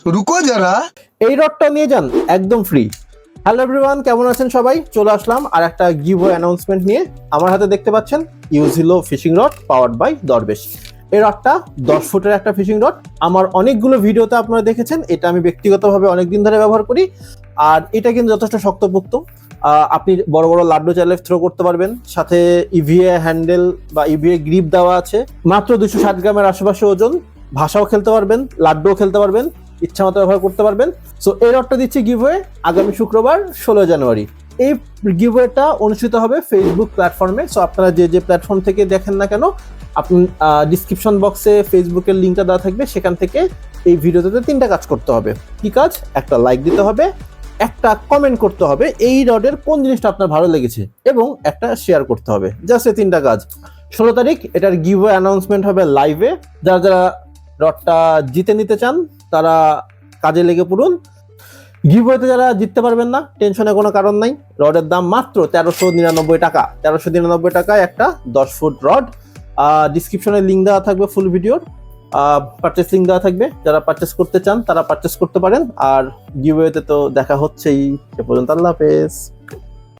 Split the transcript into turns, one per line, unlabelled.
रुको जरा।
এই রডটা নিয়ে যান একদম ফ্রি। হ্যালো এভরিওয়ান, কেমন আছেন সবাই? চলে আসলাম আর একটা গিভওয়ে অ্যানাউন্সমেন্ট নিয়ে। আমার হাতে দেখতে পাচ্ছেন ইউজিলো ফিশিং রড পাওয়ার্ড বাই দরবেশ। এই রডটা 10 ফুটের একটা ফিশিং রড। আমার অনেকগুলো ভিডিওতে আপনারা দেখেছেন, এটা আমি ব্যক্তিগতভাবে অনেকদিন ধরে ব্যবহার করি। আর এটা কিন্তু যথেষ্ট শক্তপোক্ত। আপনি বড় বড় লাড্ডু চাইলে থ্রো করতে পারবেন। সাথে ইভিএ হ্যান্ডেল বা ইভিএ গ্রিপ দেওয়া আছে। মাত্র 260 গ্রামের আশেপাশে ওজন। ভাষাও খেলতে পারবেন, লাড্ডুও খেলতে পারবেন, ইচ্ছা মতো ব্যবহার করতে পারবেন। সো এই রডটা দিচ্ছি গিভওয়ে আগামী শুক্রবার 16 জানুয়ারি। এই গিভওয়েটা অনুষ্ঠিত হবে ফেসবুক প্ল্যাটফর্মে। সো আপনারা যে প্ল্যাটফর্ম থেকে দেখেন না কেন, আপনি ডিসক্রিপশন বক্সে ফেসবুকের লিঙ্কটা দেওয়া থাকবে, সেখান থেকে এই ভিডিওতে 3টা কাজ করতে হবে। কি কাজ? একটা লাইক দিতে হবে, একটা কমেন্ট করতে হবে এই রডের কোন জিনিসটা আপনার ভালো লেগেছে, এবং একটা শেয়ার করতে হবে। জাস্ট এই 3টা কাজ। 16 তারিখ এটার গিভওয়ে অ্যানাউন্সমেন্ট হবে লাইভে। যারা যারা রডটা জিতে নিতে চান তারা কাজে লেগে পড়ুন। গিভওয়েতে যারা জিততে পারবেন না, টেনশনের কোনো কারণ নাই। রডের দাম মাত্র 1399 টাকা। 1399 টাকায় একটা 10 ফুট রড। ডিসক্রিপশনে লিঙ্ক দেওয়া থাকবে, ফুল ভিডিওর পারচেস লিঙ্ক দেওয়া থাকবে। যারা পারচেস করতে চান তারা পারচেস করতে পারেন। আর গিভওয়েতে তো দেখা হচ্ছেই। সে পর্যন্ত আল্লাহ হাফেজ।